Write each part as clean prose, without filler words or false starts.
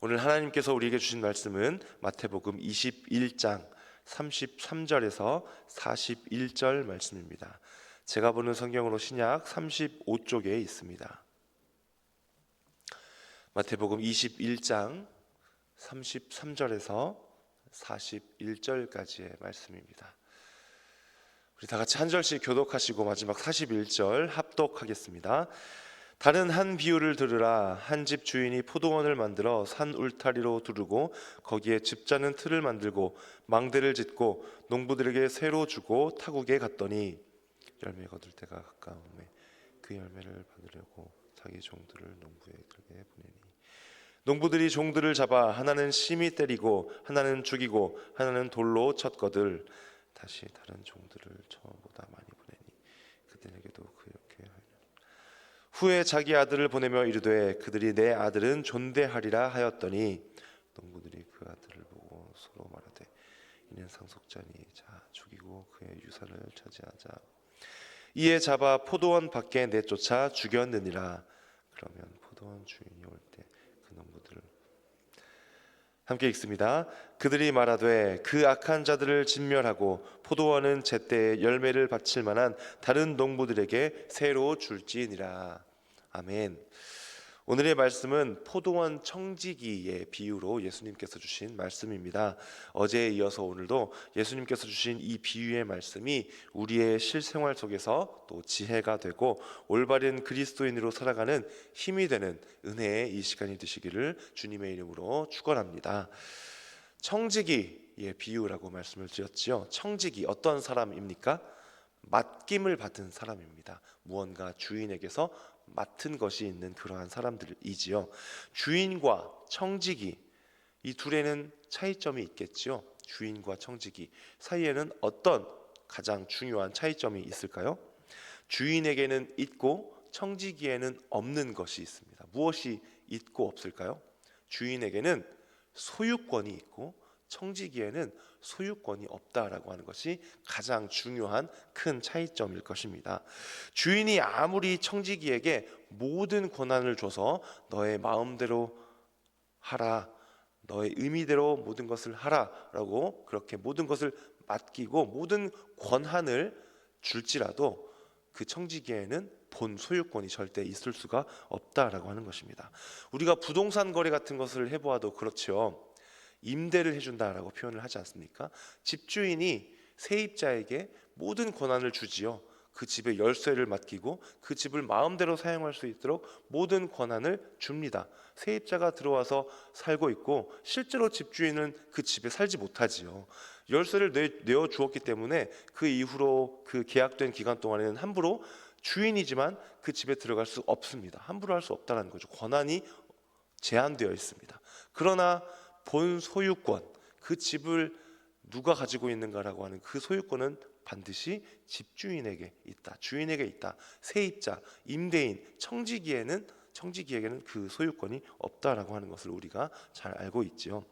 오늘 하나님께서 우리에게 주신 말씀은 마태복음 21장 33절에서 41절 말씀입니다. 제가 보는 성경으로 신약 35쪽에 있습니다. 마태복음 21장 33절에서 41절까지의 말씀입니다. 우리 다 같이 한 절씩 교독하시고 마지막 41절 합독하겠습니다. 다른 한 비유를 들으라. 한 집 주인이 포도원을 만들어 산 울타리로 두르고 거기에 집 자는 틀을 만들고 망대를 짓고 농부들에게 새로 주고 타국에 갔더니 열매 거둘 때가 가까움에 그 열매를 받으려고 자기 종들을 농부에게 보내니 농부들이 종들을 잡아 하나는 심히 때리고 하나는 죽이고 하나는 돌로 쳤거들 다시 다른 종들을 처음보다 많이 보내니 그들에게도 그렇게 하려. 후에 자기 아들을 보내며 이르되 그들이 내 아들은 존대하리라 하였더니 농부들이 그 아들을 보고 서로 말하되 이는 상속자니 자 죽이고 그의 유산을 차지하자. 이에 잡아 포도원 밖에 내쫓아 죽였느니라. 그러면 포도원 주인이 올 때 그 농부들을 함께 읽습니다. 그들이 말하되 그 악한 자들을 진멸하고 포도원은 제때에 열매를 바칠 만한 다른 농부들에게 새로 줄지니라. 아멘. 오늘의 말씀은 포도원 청지기의 비유로 예수님께서 주신 말씀입니다. 어제에 이어서 오늘도 예수님께서 주신 이 비유의 말씀이 우리의 실생활 속에서 또 지혜가 되고 올바른 그리스도인으로 살아가는 힘이 되는 은혜의 이 시간이 되시기를 주님의 이름으로 축원합니다. 청지기의 비유라고 말씀을 드렸지요. 청지기 어떤 사람입니까? 맡김을 받은 사람입니다. 무언가 주인에게서 맡은 것이 있는 그러한 사람들이지요. 주인과 청지기 이 둘에는 차이점이 있겠지요. 주인과 청지기 사이에는 어떤 가장 중요한 차이점이 있을까요? 주인에게는 있고 청지기에는 없는 것이 있습니다. 무엇이 있고 없을까요? 주인에게는 소유권이 있고 청지기에는 소유권이 없다라고 하는 것이 가장 중요한 큰 차이점일 것입니다. 주인이 아무리 청지기에게 모든 권한을 줘서 너의 마음대로 하라, 너의 의미대로 모든 것을 하라라고 그렇게 모든 것을 맡기고 모든 권한을 줄지라도 그 청지기에는 본 소유권이 절대 있을 수가 없다라고 하는 것입니다. 우리가 부동산 거래 같은 것을 해보아도 그렇죠. 임대를 해준다라고 표현을 하지 않습니까? 집주인이 세입자에게 모든 권한을 주지요. 그 집의 열쇠를 맡기고 그 집을 마음대로 사용할 수 있도록 모든 권한을 줍니다. 세입자가 들어와서 살고 있고 실제로 집주인은 그 집에 살지 못하지요. 열쇠를 내어 주었기 때문에 그 이후로 그 계약된 기간 동안에는 함부로 주인이지만 그 집에 들어갈 수 없습니다. 함부로 할 수 없다는 거죠. 권한이 제한되어 있습니다. 그러나 본 소유권, 그 집을 누가 가지고 있는가라고 하는 그 소유권은 반드시 집주인에게 있다, 주인에게 있다. 세입자, 임대인, 청지기에게는 그 소유권이 없다라고 하는 것을 우리가 잘 알고 있죠.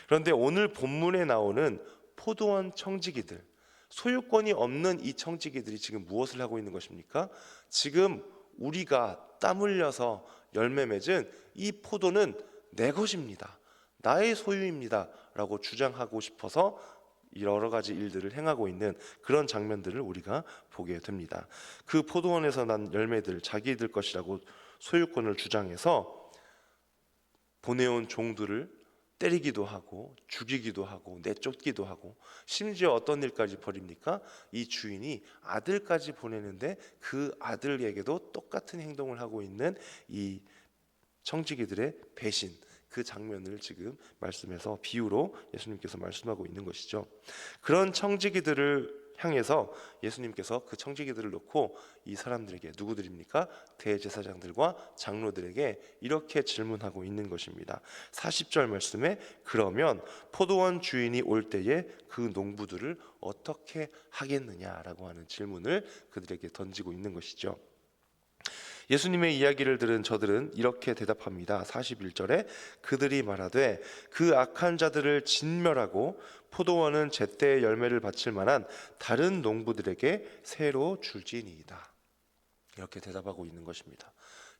그런데 오늘 본문에 나오는 포도원 청지기들, 소유권이 없는 이 청지기들이 지금 무엇을 하고 있는 것입니까? 지금 우리가 땀 흘려서 열매 맺은 이 포도는 내 것입니다, 나의 소유입니다 라고 주장하고 싶어서 여러 가지 일들을 행하고 있는 그런 장면들을 우리가 보게 됩니다. 그 포도원에서 난 열매들 자기들 것이라고 소유권을 주장해서 보내온 종들을 때리기도 하고 죽이기도 하고 내쫓기도 하고 심지어 어떤 일까지 벌입니까? 이 주인이 아들까지 보내는데 그 아들에게도 똑같은 행동을 하고 있는 이 청지기들의 배신, 그 장면을 지금 말씀에서 비유로 예수님께서 말씀하고 있는 것이죠. 그런 청지기들을 향해서 예수님께서 그 청지기들을 놓고 이 사람들에게, 누구들입니까? 대제사장들과 장로들에게 이렇게 질문하고 있는 것입니다. 40절 말씀에 그러면 포도원 주인이 올 때에 그 농부들을 어떻게 하겠느냐라고 하는 질문을 그들에게 던지고 있는 것이죠. 예수님의 이야기를 들은 저들은 이렇게 대답합니다. 41절에 그들이 말하되 그 악한 자들을 진멸하고 포도원은 제때에 열매를 바칠 만한 다른 농부들에게 새로 줄지니이다. 이렇게 대답하고 있는 것입니다.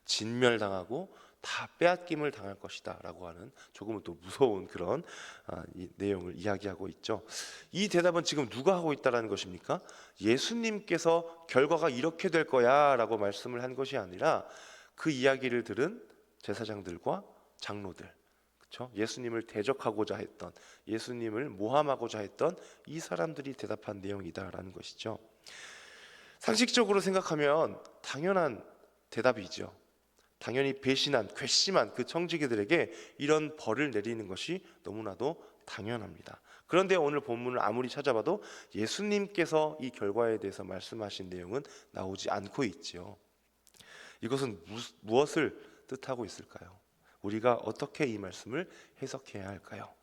진멸당하고 다 빼앗김을 당할 것이다 라고 하는 조금은 또 무서운 그런 이 내용을 이야기하고 있죠. 이 대답은 지금 누가 하고 있다는 것입니까? 예수님께서 결과가 이렇게 될 거야 라고 말씀을 한 것이 아니라 그 이야기를 들은 제사장들과 장로들, 그렇죠? 예수님을 대적하고자 했던, 예수님을 모함하고자 했던 이 사람들이 대답한 내용이다라는 것이죠. 상식적으로 생각하면 당연한 대답이죠. 당연히 배신한, 괘씸한 그 청지기들에게 이런 벌을 내리는 것이 너무나도 당연합니다. 그런데 오늘 본문을 아무리 찾아봐도 예수님께서 이 결과에 대해서 말씀하신 내용은 나오지 않고 있지요. 이것은 무엇을 뜻하고 있을까요? 우리가 어떻게 이 말씀을 해석해야 할까요?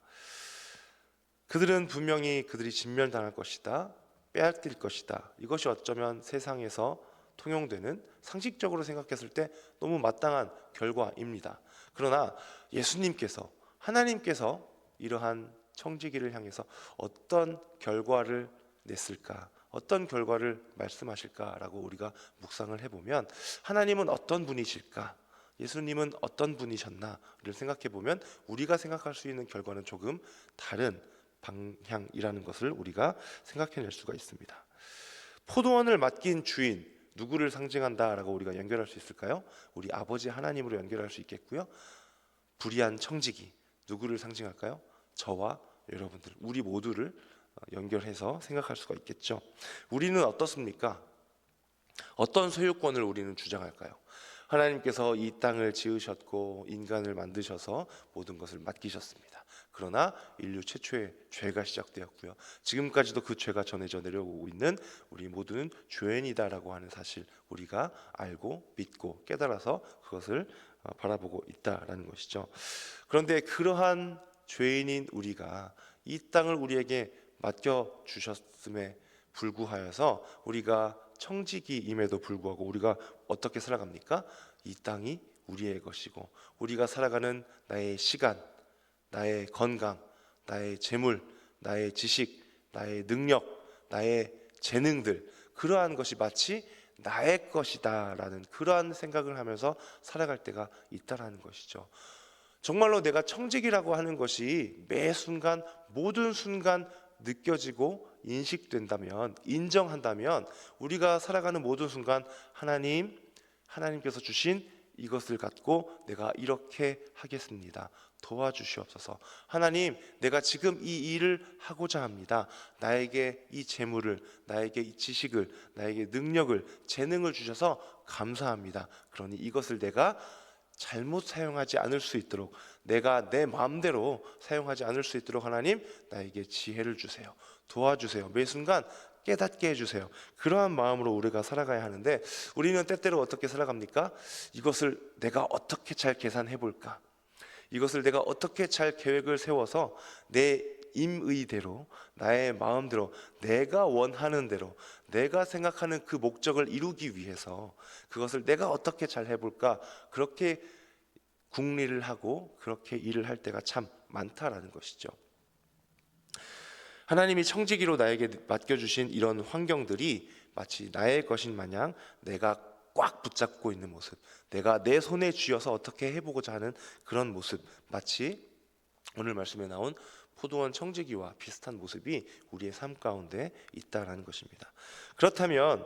그들은 분명히 그들이 진멸당할 것이다, 빼앗길 것이다. 이것이 어쩌면 세상에서 통용되는, 상식적으로 생각했을 때 너무 마땅한 결과입니다. 그러나 예수님께서, 하나님께서 이러한 청지기를 향해서 어떤 결과를 냈을까, 어떤 결과를 말씀하실까라고 우리가 묵상을 해보면, 하나님은 어떤 분이실까, 예수님은 어떤 분이셨나를 생각해 보면 우리가 생각할 수 있는 결과는 조금 다른 방향이라는 것을 우리가 생각해낼 수가 있습니다. 포도원을 맡긴 주인, 누구를 상징한다라고 우리가 연결할 수 있을까요? 우리 아버지 하나님으로 연결할 수 있겠고요. 불의한 청지기, 누구를 상징할까요? 저와 여러분들, 우리 모두를 연결해서 생각할 수가 있겠죠. 우리는 어떻습니까? 어떤 소유권을 우리는 주장할까요? 하나님께서 이 땅을 지으셨고 인간을 만드셔서 모든 것을 맡기셨습니다. 그러나 인류 최초의 죄가 시작되었고요. 지금까지도 그 죄가 전해져 내려오고 있는 우리 모두는 죄인이다라고 하는 사실 우리가 알고 믿고 깨달아서 그것을 바라보고 있다라는 것이죠. 그런데 그러한 죄인인 우리가 이 땅을 우리에게 맡겨 주셨음에 불구하여서 우리가 청지기임에도 불구하고 우리가 어떻게 살아갑니까? 이 땅이 우리의 것이고 우리가 살아가는 나의 시간, 나의 건강, 나의 재물, 나의 지식, 나의 능력, 나의 재능들, 그러한 것이 마치 나의 것이다라는 그러한 생각을 하면서 살아갈 때가 있다라는 것이죠. 정말로 내가 청지기라고 하는 것이 매 순간 모든 순간 느껴지고 인식된다면, 인정한다면 우리가 살아가는 모든 순간 하나님께서 주신 이것을 갖고 내가 이렇게 하겠습니다, 도와주시옵소서. 하나님, 내가 지금 이 일을 하고자 합니다. 나에게 이 재물을, 나에게 이 지식을, 나에게 능력을, 재능을 주셔서 감사합니다. 그러니 이것을 내가 잘못 사용하지 않을 수 있도록, 내가 내 마음대로 사용하지 않을 수 있도록 하나님 나에게 지혜를 주세요, 도와주세요, 매 순간 깨닫게 해주세요. 그러한 마음으로 우리가 살아가야 하는데 우리는 때때로 어떻게 살아갑니까? 이것을 내가 어떻게 잘 계산해 볼까, 이것을 내가 어떻게 잘 계획을 세워서 내 임의대로, 나의 마음대로, 내가 원하는 대로, 내가 생각하는 그 목적을 이루기 위해서 그것을 내가 어떻게 잘 해볼까, 그렇게 궁리를 하고 그렇게 일을 할 때가 참 많다라는 것이죠. 하나님이 청지기로 나에게 맡겨주신 이런 환경들이 마치 나의 것인 마냥 내가 꽉 붙잡고 있는 모습, 내가 내 손에 쥐어서 어떻게 해보고자 하는 그런 모습, 마치 오늘 말씀에 나온 포도원 청지기와 비슷한 모습이 우리의 삶 가운데 있다라는 것입니다. 그렇다면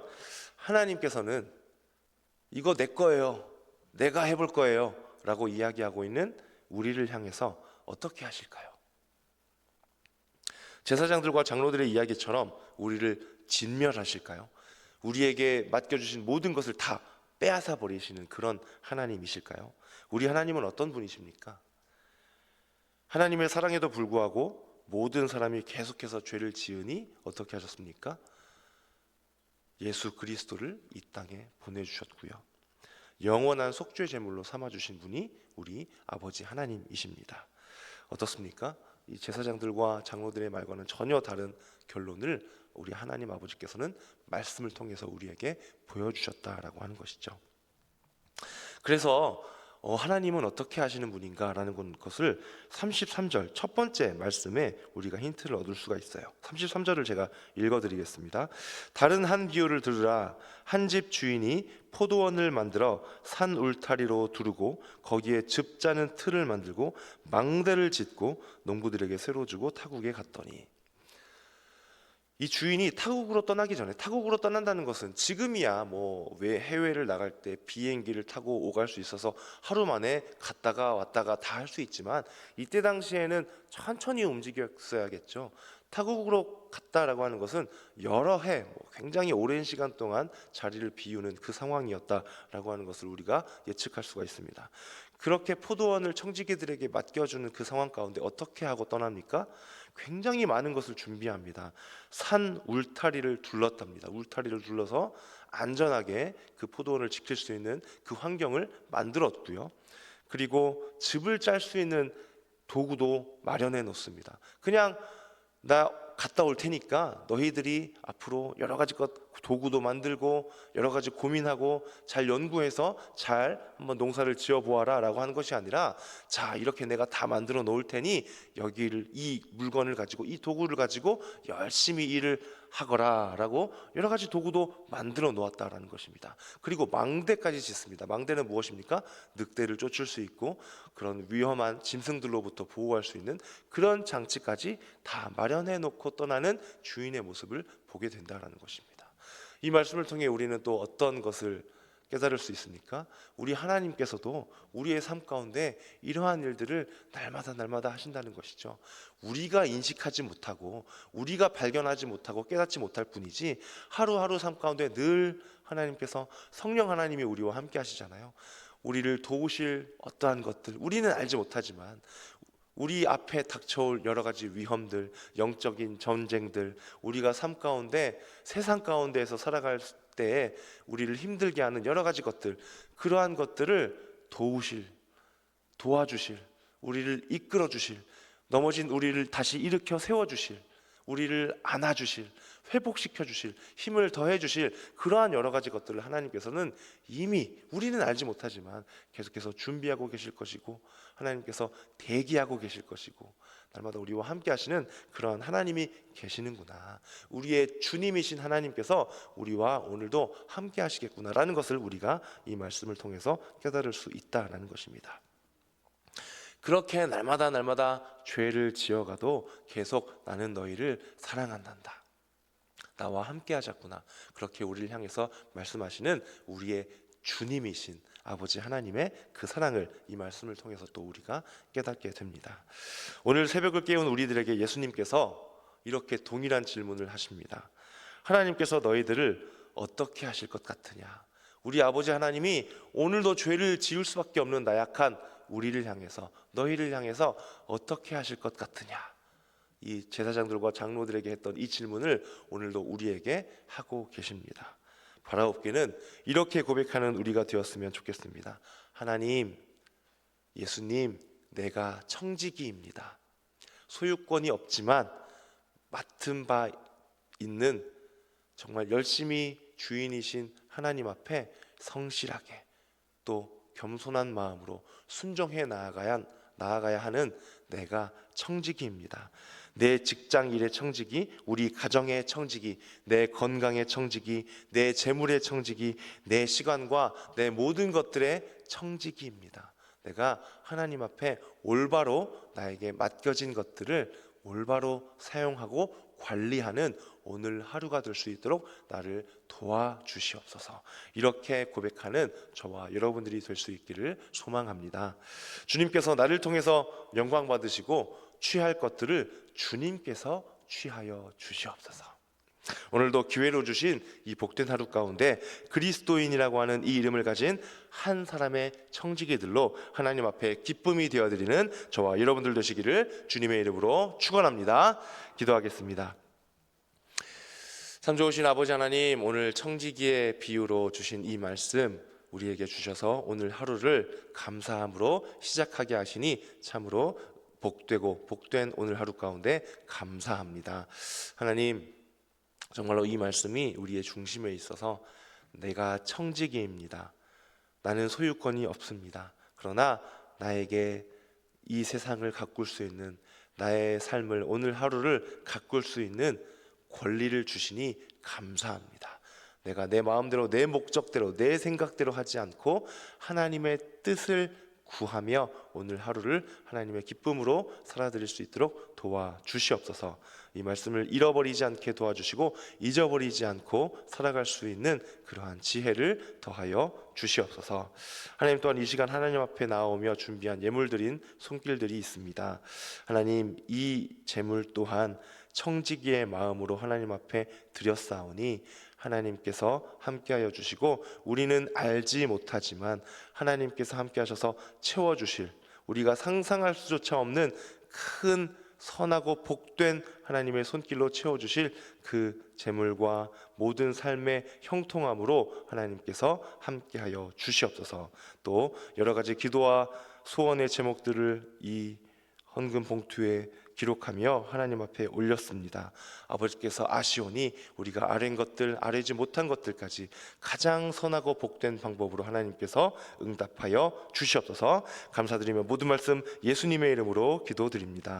하나님께서는 이거 내 거예요, 내가 해볼 거예요 라고 이야기하고 있는 우리를 향해서 어떻게 하실까요? 제사장들과 장로들의 이야기처럼 우리를 진멸하실까요? 우리에게 맡겨주신 모든 것을 다 빼앗아 버리시는 그런 하나님이실까요? 우리 하나님은 어떤 분이십니까? 하나님의 사랑에도 불구하고 모든 사람이 계속해서 죄를 지으니 어떻게 하셨습니까? 예수 그리스도를 이 땅에 보내주셨고요, 영원한 속죄 제물로 삼아주신 분이 우리 아버지 하나님이십니다. 어떻습니까? 이 제사장들과 장로들의 말과는 전혀 다른 결론을 우리 하나님 아버지께서는 말씀을 통해서 우리에게 보여주셨다라고 하는 것이죠. 그래서 하나님은 어떻게 하시는 분인가라는 것을 33절 첫 번째 말씀에 우리가 힌트를 얻을 수가 있어요. 33절을 제가 읽어드리겠습니다. 다른 한 비유를 들으라. 한 집 주인이 포도원을 만들어 산 울타리로 두르고 거기에 즙 짜는 틀을 만들고 망대를 짓고 농부들에게 새로 주고 타국에 갔더니, 이 주인이 타국으로 떠나기 전에, 타국으로 떠난다는 것은 지금이야 뭐 왜 해외를 나갈 때 비행기를 타고 오갈 수 있어서 하루 만에 갔다가 왔다가 다 할 수 있지만, 이때 당시에는 천천히 움직였어야겠죠. 타국으로 갔다라고 하는 것은 여러 해, 굉장히 오랜 시간 동안 자리를 비우는 그 상황이었다라고 하는 것을 우리가 예측할 수가 있습니다. 그렇게 포도원을 청지기들에게 맡겨주는 그 상황 가운데 어떻게 하고 떠납니까? 굉장히 많은 것을 준비합니다. 산 울타리를 둘렀답니다. 울타리를 둘러서 안전하게 그 포도원을 지킬 수 있는 그 환경을 만들었고요. 그리고 즙을 짤 수 있는 도구도 마련해 놓습니다. 그냥 나 갔다 올 테니까 너희들이 앞으로 여러 가지 도구도 만들고 여러 가지 고민하고 잘 연구해서 잘 한번 농사를 지어 보아라 라고 하는 것이 아니라, 자, 이렇게 내가 다 만들어 놓을 테니 여기를, 이 물건을 가지고, 이 도구를 가지고 열심히 일을 하거라 라고 여러 가지 도구도 만들어 놓았다라는 것입니다. 그리고 망대까지 짓습니다. 망대는 무엇입니까? 늑대를 쫓을 수 있고 그런 위험한 짐승들로부터 보호할 수 있는 그런 장치까지 다 마련해 놓고 떠나는 주인의 모습을 보게 된다라는 것입니다. 이 말씀을 통해 우리는 또 어떤 것을 깨달을 수 있습니까? 우리 하나님께서도 우리의 삶 가운데 이러한 일들을 날마다 하신다는 것이죠. 우리가 인식하지 못하고 우리가 발견하지 못하고 깨닫지 못할 뿐이지, 하루하루 삶 가운데 늘 하나님께서, 성령 하나님이 우리와 함께 하시잖아요. 우리를 도우실 어떠한 것들 우리는 알지 못하지만, 우리 앞에 닥쳐올 여러 가지 위험들, 영적인 전쟁들, 우리가 삶 가운데, 세상 가운데에서 살아갈 때에 우리를 힘들게 하는 여러 가지 것들, 그러한 것들을 도와주실, 우리를 이끌어 주실, 넘어진 우리를 다시 일으켜 세워 주실, 우리를 안아 주실, 회복시켜 주실, 힘을 더해 주실 그러한 여러 가지 것들을 하나님께서는 이미, 우리는 알지 못하지만 계속해서 준비하고 계실 것이고, 하나님께서 대기하고 계실 것이고, 날마다 우리와 함께 하시는 그러한 하나님이 계시는구나, 우리의 주님이신 하나님께서 우리와 오늘도 함께 하시겠구나라는 것을 우리가 이 말씀을 통해서 깨달을 수 있다라는 것입니다. 그렇게 날마다 죄를 지어가도 계속 나는 너희를 사랑한단다, 나와 함께 하셨구나, 그렇게 우리를 향해서 말씀하시는 우리의 주님이신 아버지 하나님의 그 사랑을 이 말씀을 통해서 또 우리가 깨닫게 됩니다. 오늘 새벽을 깨운 우리들에게 예수님께서 이렇게 동일한 질문을 하십니다. 하나님께서 너희들을 어떻게 하실 것 같으냐? 우리 아버지 하나님이 오늘도 죄를 지을 수밖에 없는 나약한 우리를 향해서, 너희를 향해서 어떻게 하실 것 같으냐? 이 제사장들과 장로들에게 했던 이 질문을 오늘도 우리에게 하고 계십니다. 바라옵기는 이렇게 고백하는 우리가 되었으면 좋겠습니다. 하나님, 예수님, 내가 청지기입니다. 소유권이 없지만 맡은 바 있는, 정말 열심히 주인이신 하나님 앞에 성실하게 또 겸손한 마음으로 순종해 나아가야 하는 내가 청지기입니다. 내 직장 일의 청지기, 우리 가정의 청지기, 내 건강의 청지기, 내 재물의 청지기, 내 시간과 내 모든 것들의 청지기입니다. 내가 하나님 앞에 올바로 나에게 맡겨진 것들을 올바로 사용하고 관리하는 오늘 하루가 될 수 있도록 나를 도와주시옵소서. 이렇게 고백하는 저와 여러분들이 될 수 있기를 소망합니다. 주님께서 나를 통해서 영광 받으시고 취할 것들을 주님께서 취하여 주시옵소서. 오늘도 기회로 주신 이 복된 하루 가운데 그리스도인이라고 하는 이 이름을 가진 한 사람의 청지기들로 하나님 앞에 기쁨이 되어드리는 저와 여러분들 되시기를 주님의 이름으로 축원합니다. 기도하겠습니다. 참 좋으신 아버지 하나님, 오늘 청지기의 비유로 주신 이 말씀 우리에게 주셔서 오늘 하루를 감사함으로 시작하게 하시니 참으로 복되고 복된 오늘 하루 가운데 감사합니다. 하나님, 정말로 이 말씀이 우리의 중심에 있어서 내가 청지기입니다, 나는 소유권이 없습니다, 그러나 나에게 이 세상을 가꿀 수 있는, 나의 삶을, 오늘 하루를 가꿀 수 있는 권리를 주시니 감사합니다. 내가 내 마음대로, 내 목적대로, 내 생각대로 하지 않고 하나님의 뜻을 구하며 오늘 하루를 하나님의 기쁨으로 살아드릴 수 있도록 도와주시옵소서. 이 말씀을 잃어버리지 않게 도와주시고 잊어버리지 않고 살아갈 수 있는 그러한 지혜를 더하여 주시옵소서. 하나님, 또한 이 시간 하나님 앞에 나오며 준비한 예물드린 손길들이 있습니다. 하나님, 이 제물 또한 청지기의 마음으로 하나님 앞에 드렸사오니 하나님께서 함께하여 주시고, 우리는 알지 못하지만 하나님께서 함께하셔서 채워주실, 우리가 상상할 수조차 없는 큰 선하고 복된 하나님의 손길로 채워주실 그 재물과 모든 삶의 형통함으로 하나님께서 함께하여 주시옵소서. 또 여러 가지 기도와 소원의 제목들을 이 헌금 봉투에 기록하며 하나님 앞에 올렸습니다. 아버지께서 아시오니 우리가 아뢰는 것들, 아뢰지 못한 것들까지 가장 선하고 복된 방법으로 하나님께서 응답하여 주시옵소서. 감사드리며 모든 말씀 예수님의 이름으로 기도드립니다.